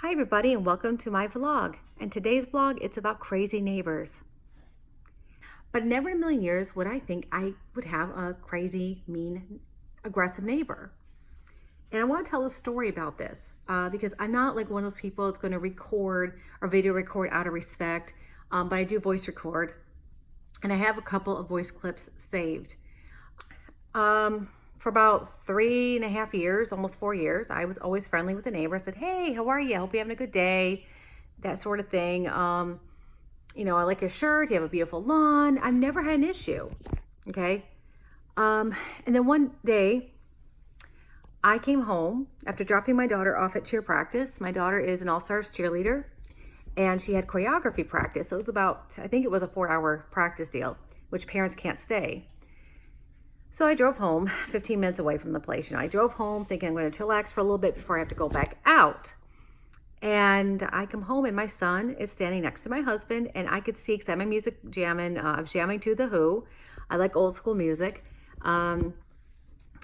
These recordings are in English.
Hi everybody and welcome to my vlog. And today's vlog, it's about crazy neighbors. But never in a million years would I think I would have a crazy, mean, aggressive neighbor. And I want to tell a story about this because I'm not like one of those people that's going to record or video record out of respect, but I do voice record. And I have a couple of voice clips saved. For about 3.5 years, almost 4 years, I was always friendly with the neighbor. I said, hey, how are you? I hope you're having a good day. That sort of thing. I like your shirt. You have a beautiful lawn. I've never had an issue. Okay. And then one day I came home after dropping my daughter off at cheer practice. My daughter is an all-stars cheerleader and she had choreography practice. So it was I think it was a 4-hour practice deal, which parents can't stay. So I drove home 15 minutes away from the place. I drove home thinking I'm going to chillax for a little bit before I have to go back out. And I come home and my son is standing next to my husband and I could see, because I had my music jamming, I was jamming to The Who. I like old school music. And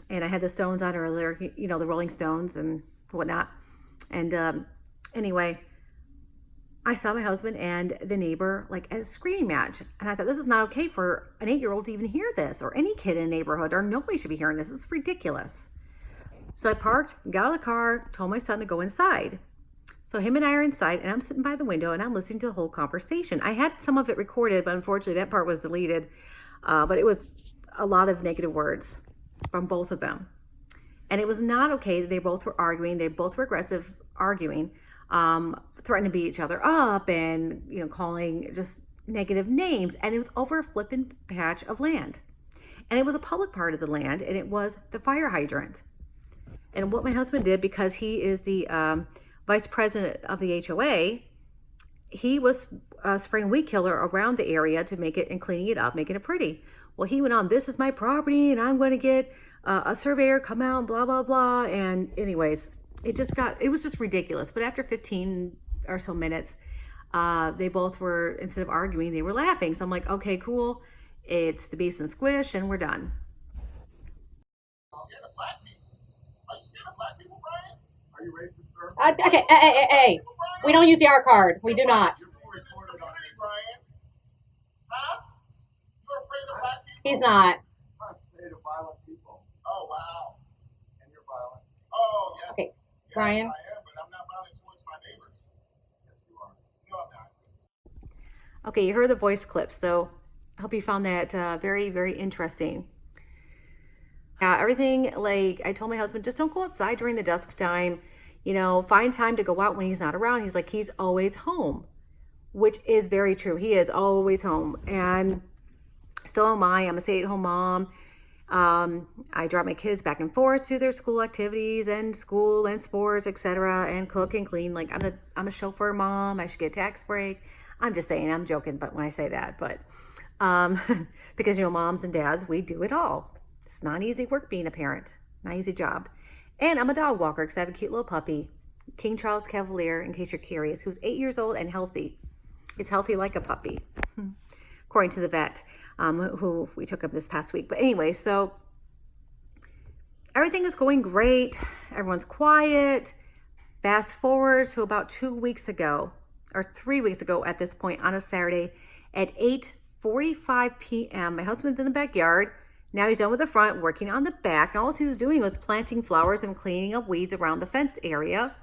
I had the Stones on earlier, the Rolling Stones and whatnot. And anyway, I saw my husband and the neighbor like at a screaming match. And I thought, this is not okay for an 8-year-old to even hear this, or any kid in the neighborhood, or nobody should be hearing this. It's ridiculous. So I parked, got out of the car, told my son to go inside. So him and I are inside and I'm sitting by the window and I'm listening to the whole conversation. I had some of it recorded, but unfortunately that part was deleted. But it was a lot of negative words from both of them. And it was not okay that they both were arguing. They both were aggressive arguing. Threatening to beat each other up and, calling just negative names. And it was over a flippin' patch of land. And it was a public part of the land, and it was the fire hydrant. And what my husband did, because he is the vice president of the HOA, he was spraying weed killer around the area to make it and cleaning it up, making it pretty. Well, he went on, this is my property, and I'm going to get a surveyor come out and blah, blah, blah. And anyways, it was just ridiculous. But after 15 or so minutes, they both were, instead of arguing, they were laughing. So I'm like, okay, cool. It's the beefs and squish and we're done. Okay, hey. We don't use the R card. We do not. He's not. Oh, wow. And you're violent. Oh, yes. Okay, Yes, Brian. I am, but I'm not violent towards my neighbors. Yes, you are. No, I'm not. Okay, you heard the voice clip, so I hope you found that very, very interesting. Everything, like I told my husband, just don't go outside during the dusk time. Find time to go out when he's not around. He's like, he's always home, which is very true. He is always home. And so am I. I'm a stay-at-home mom. I drop my kids back and forth to their school activities and school and sports, etc., and cook and clean. Like I'm a chauffeur mom. I should get a tax break. I'm just saying, I'm joking, but when I say that, but because moms and dads, we do it all. It's not easy work being a parent, not easy job. And I'm a dog walker because I have a cute little puppy, King Charles Cavalier, in case you're curious, who's 8 years old and healthy. He's healthy like a puppy, according to the vet, who we took him this past week. But anyway, so everything is going great. Everyone's quiet. Fast forward to about 2 weeks ago, or 3 weeks ago at this point, on a Saturday at 8:45 p.m. My husband's in the backyard. Now he's done with the front, working on the back. And all he was doing was planting flowers and cleaning up weeds around the fence area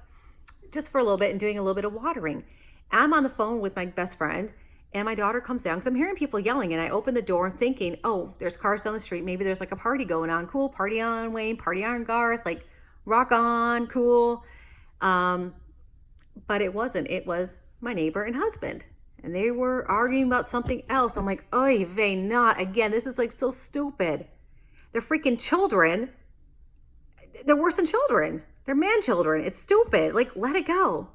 just for a little bit and doing a little bit of watering. I'm on the phone with my best friend and my daughter comes down because I'm hearing people yelling, and I open the door thinking, oh, there's cars down the street. Maybe there's like a party going on. Cool. Party on, Wayne. Party on, Garth. Like rock on. Cool. But it wasn't. It was my neighbor and husband. And they were arguing about something else. I'm like, oy vey, not again. This is like so stupid. They're freaking children. They're worse than children. They're man children. It's stupid. Like, let it go.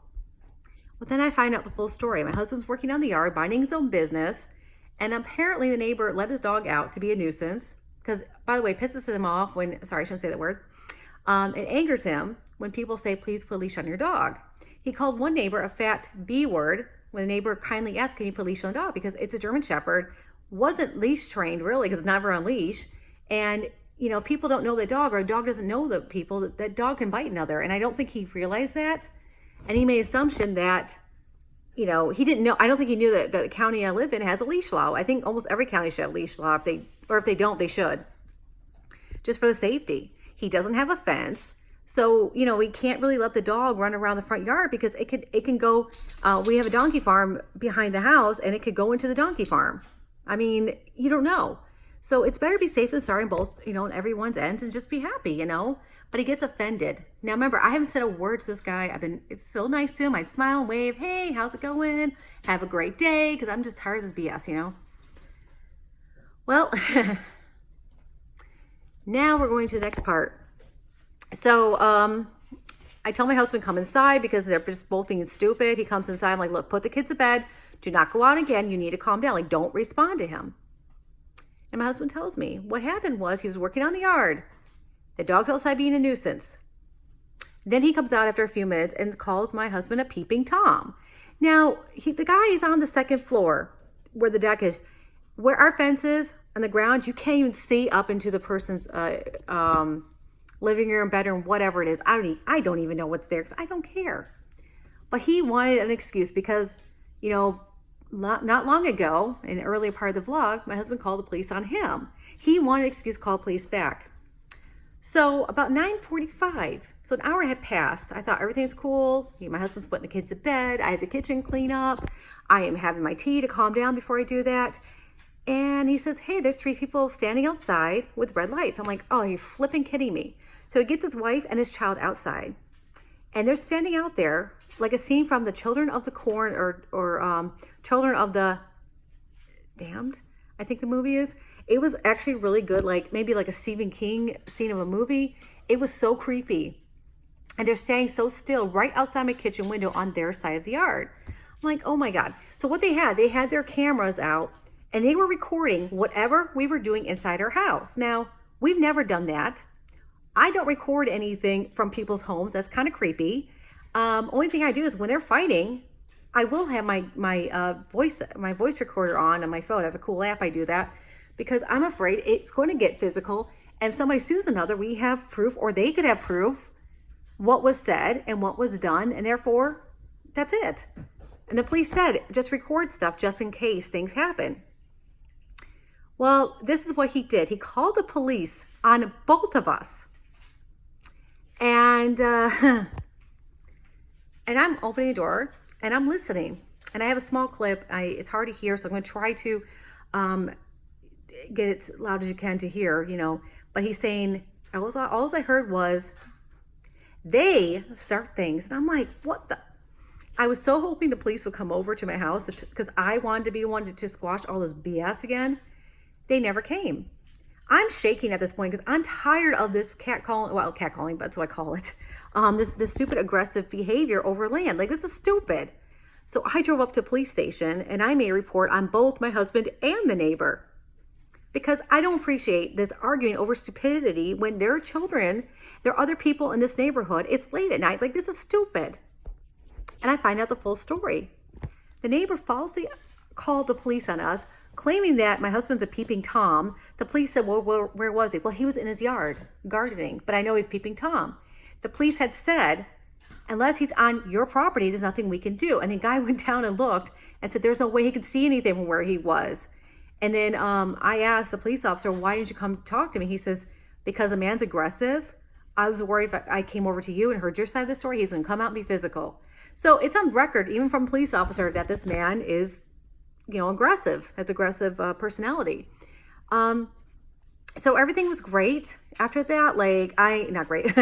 Well, then I find out the full story. My husband's working on the yard, minding his own business. And apparently the neighbor let his dog out to be a nuisance. Because, by the way, it pisses him off when, sorry, I shouldn't say that word. It angers him when people say, please put a leash on your dog. He called one neighbor a fat B word when the neighbor kindly asked, can you put a leash on the dog? Because it's a German Shepherd, wasn't leash trained really, because it's never on leash. And, if people don't know the dog, or a dog doesn't know the people, that dog can bite another. And I don't think he realized that. And he made an assumption that, he didn't know. I don't think he knew that the county I live in has a leash law. I think almost every county should have a leash law. If they don't, they should. Just for the safety. He doesn't have a fence. So, we can't really let the dog run around the front yard because it can go, we have a donkey farm behind the house and it could go into the donkey farm. I mean, you don't know. So it's better to be safe than sorry on both, on everyone's ends and just be happy, But he gets offended. Now remember, I haven't said a word to this guy. It's so nice to him. I'd smile and wave, hey, how's it going? Have a great day, because I'm just tired of this BS, Well, now we're going to the next part. So I tell my husband come inside because they're just both being stupid. He comes inside. I'm like, look, put the kids to bed. Do not go out again. You need to calm down. Like, don't respond to him. And my husband tells me what happened was he was working on the yard. The dog's outside being a nuisance. Then he comes out after a few minutes and calls my husband a peeping Tom. Now, the guy is on the second floor where the deck is. Where our fence is on the ground, you can't even see up into the person's living room, bedroom, whatever it is. I don't even know what's there because I don't care. But he wanted an excuse because, not long ago, in the earlier part of the vlog, my husband called the police on him. He wanted an excuse to call police back. So about 9:45, so an hour had passed. I thought everything's cool. My husband's putting the kids to bed. I have the kitchen clean up. I am having my tea to calm down before I do that. And he says, hey, there's 3 people standing outside with red lights. I'm like, oh, you're flipping kidding me. So he gets his wife and his child outside. And they're standing out there like a scene from the Children of the Corn or Children of the Damned, I think the movie is. It was actually really good, maybe like a Stephen King scene of a movie. It was so creepy. And they're standing so still right outside my kitchen window on their side of the yard. I'm like, oh my God. So what they had their cameras out and they were recording whatever we were doing inside our house. Now, we've never done that. I don't record anything from people's homes. That's kind of creepy. Only thing I do is when they're fighting, I will have my voice recorder on my phone. I have a cool app. I do that because I'm afraid it's going to get physical. And if somebody sues another, we have proof, or they could have proof what was said and what was done, and therefore, that's it. And the police said, just record stuff just in case things happen. Well, this is what he did. He called the police on both of us. And and I'm opening the door and I'm listening. And I have a small clip. It's hard to hear, so I'm going to try to get it as loud as you can to hear, But he's saying, all I heard was, they start things. And I'm like, what the? I was so hoping the police would come over to my house because I wanted to be the one to squash all this BS again. They never came. I'm shaking at this point because I'm tired of this catcalling, but that's what I call it. This stupid aggressive behavior over land. Like, this is stupid. So I drove up to the police station and I made a report on both my husband and the neighbor because I don't appreciate this arguing over stupidity when there are children, there are other people in this neighborhood. It's late at night. Like, this is stupid. And I find out the full story. The neighbor falsely called the police on us, claiming that my husband's a peeping Tom. The police said, well, where was he? Well, he was in his yard gardening, but I know he's peeping Tom. The police had said, unless he's on your property, there's nothing we can do. And the guy went down and looked and said there's no way he could see anything from where he was. And then I asked the police officer, why didn't you come talk to me? He says, because the man's aggressive. I was worried if I came over to you and heard your side of the story, he's going to come out and be physical. So it's on record, even from a police officer, that this man is aggressive, has aggressive personality. So everything was great after that. Not great.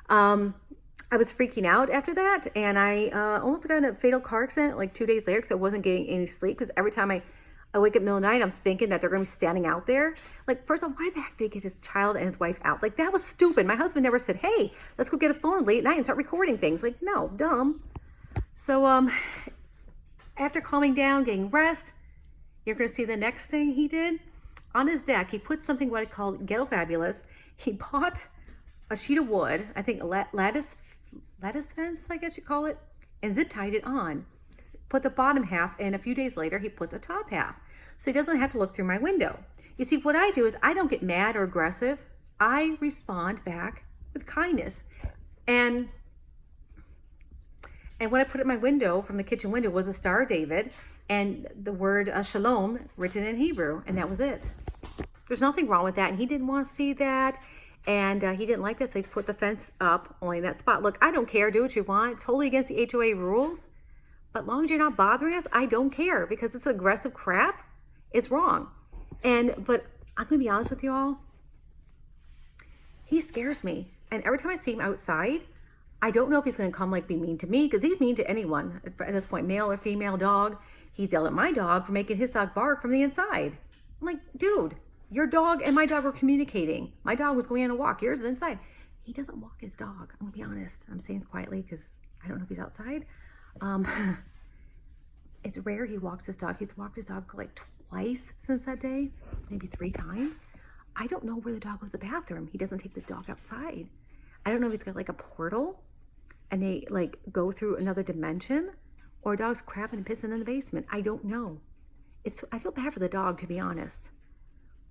I was freaking out after that. And I almost got in a fatal car accident 2 days later because I wasn't getting any sleep. Because every time I wake up in the middle of the night, I'm thinking that they're going to be standing out there. First of all, why the heck did he get his child and his wife out? That was stupid. My husband never said, hey, let's go get a phone late at night and start recording things. No, dumb. So after calming down, getting rest, you're going to see the next thing he did. On his deck, he put something what I call ghetto fabulous. He bought a sheet of wood, I think lattice fence, I guess you call it, and zip tied it on. Put the bottom half, and a few days later, he puts a top half. So he doesn't have to look through my window. You see, what I do is I don't get mad or aggressive. I respond back with kindness. And And when I put it in my window, from the kitchen window, was a Star of David and the word shalom written in Hebrew, and that was it. There's nothing wrong with that, and he didn't want to see that, and he didn't like this, so he put the fence up only in that spot. Look, I don't care. Do what you want. Totally against the HOA rules, but as long as you're not bothering us, I don't care, because it's aggressive crap. It's wrong. But I'm gonna be honest with you all. He scares me, and every time I see him outside, I don't know if he's going to come like be mean to me, because he's mean to anyone at this point, male or female dog. He's yelled at my dog for making his dog bark from the inside. I'm like, dude, your dog and my dog were communicating. My dog was going on a walk. Yours is inside. He doesn't walk his dog. I'm going to be honest. I'm saying this quietly because I don't know if he's outside. It's rare he walks his dog. He's walked his dog like twice since that day, maybe 3 times. I don't know where the dog goes to the bathroom. He doesn't take the dog outside. I don't know if he's got like a portal and they like go through another dimension, or a dog's crapping and pissing in the basement. I don't know. I feel bad for the dog, to be honest.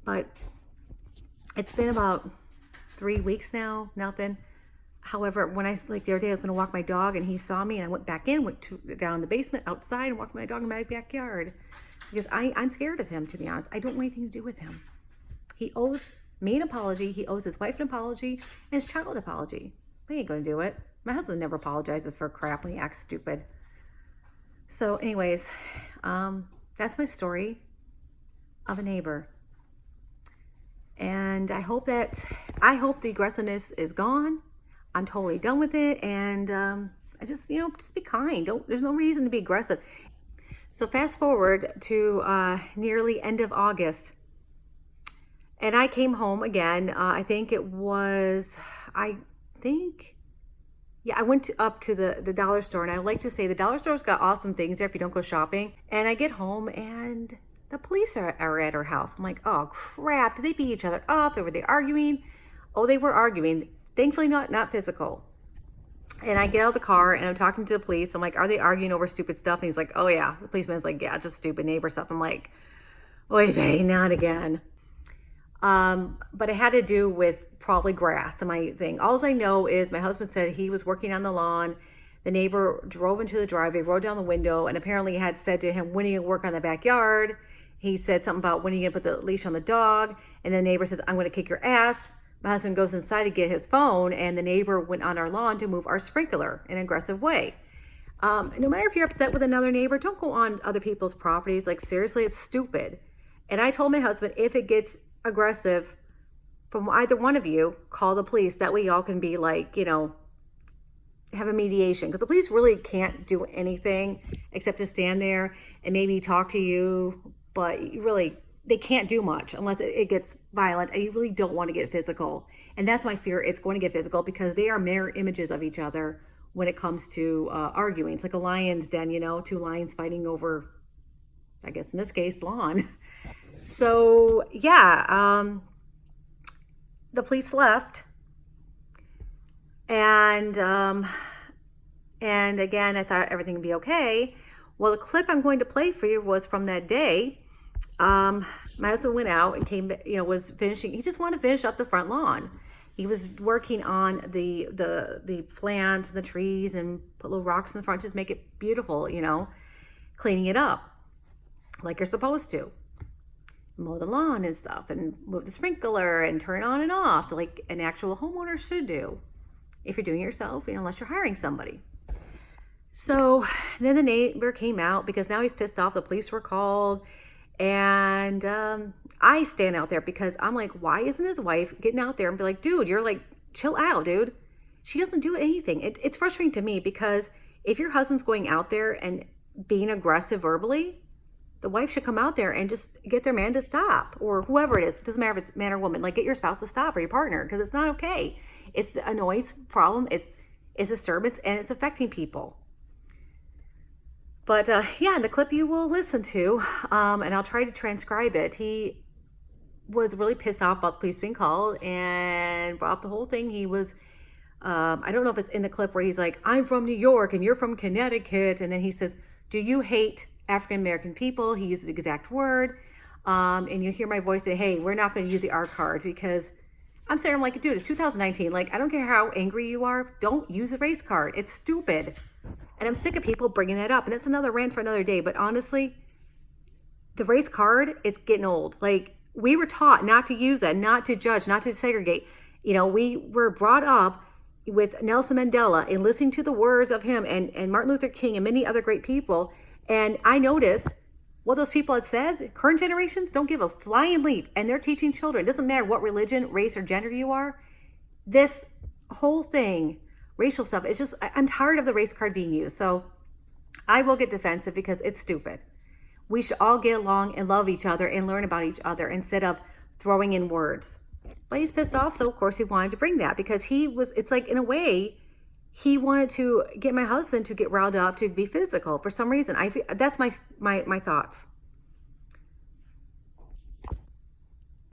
But it's been about 3 weeks now, nothing. However, when the other day I was going to walk my dog and he saw me, and I went back in, down the basement outside and walked my dog in my backyard, because I'm scared of him, to be honest. I don't want anything to do with him. He owes me an apology. He owes his wife an apology and his child an apology. We ain't going to do it. My husband never apologizes for crap when he acts stupid. So anyways, that's my story of a neighbor. And I hope the aggressiveness is gone. I'm totally done with it. And I just be kind. There's no reason to be aggressive. So fast forward to nearly end of August. And I came home again. I went up to the dollar store, and I like to say the dollar store's got awesome things there if you don't go shopping. And I get home and the police are at our house. I'm like, oh crap, did they beat each other up? Were they arguing? Oh, they were arguing. Thankfully not physical. And I get out of the car and I'm talking to the police. I'm like, are they arguing over stupid stuff? And he's like, oh yeah. The policeman's like, yeah, just stupid neighbor stuff. I'm like, oy vey, not again. But it had to do with probably grass and my thing. All I know is my husband said he was working on the lawn. The neighbor drove into the driveway, rolled down the window, and apparently had said to him, when are you going to work on the backyard? He said something about, when are you going to put the leash on the dog? And the neighbor says, I'm going to kick your ass. My husband goes inside to get his phone, and the neighbor went on our lawn to move our sprinkler in an aggressive way. No matter if you're upset with another neighbor, don't go on other people's properties. Like, seriously, it's stupid. And I told my husband, if it gets aggressive from either one of you, call the police. That way y'all can be like, have a mediation. Because the police really can't do anything except to stand there and maybe talk to you. But they can't do much unless it gets violent. And you really don't want to get physical. And that's my fear. It's going to get physical because they are mirror images of each other when it comes to arguing. It's like a lion's den, 2 lions fighting over, I guess in this case, lawn. So yeah, the police left, and again, I thought everything would be okay. Well, the clip I'm going to play for you was from that day. My husband went out and came, was finishing. He just wanted to finish up the front lawn. He was working on the plants and the trees and put little rocks in the front, just make it beautiful, cleaning it up like you're supposed to. Mow the lawn and stuff and move the sprinkler and turn on and off like an actual homeowner should do if you're doing it yourself, unless you're hiring somebody. So then the neighbor came out because now he's pissed off. The police were called, and I stand out there because I'm like, why isn't his wife getting out there and be like, dude, you're like, chill out, dude. She doesn't do anything. It's frustrating to me because if your husband's going out there and being aggressive verbally, the wife should come out there and just get their man to stop, or whoever it is. It doesn't matter if it's man or woman. Like, get your spouse to stop or your partner, because it's not okay. It's a noise problem. It's disturbance, and it's affecting people. But yeah, in the clip you will listen to, and I'll try to transcribe it. He was really pissed off about the police being called and brought up the whole thing. He was, I don't know if it's in the clip where he's like, I'm from New York and you're from Connecticut. And then he says, do you hate African-American people? He uses the exact word. And you hear my voice say, hey, we're not going to use the R card, because I'm saying, I'm like, dude, it's 2019. Like, I don't care how angry you are. Don't use the race card. It's stupid. And I'm sick of people bringing that up. And it's another rant for another day. But honestly, the race card is getting old. Like, we were taught not to use that, not to judge, not to segregate. You know, we were brought up with Nelson Mandela and listening to the words of him and Martin Luther King and many other great people. And I noticed what those people had said. Current generations don't give a flying leap. And they're teaching children. It doesn't matter what religion, race, or gender you are. This whole thing, racial stuff, it's just, I'm tired of the race card being used. So I will get defensive because it's stupid. We should all get along and love each other and learn about each other instead of throwing in words. But he's pissed off, so of course he wanted to bring that because it's like, in a way, he wanted to get my husband to get riled up, to be physical for some reason. That's my thoughts.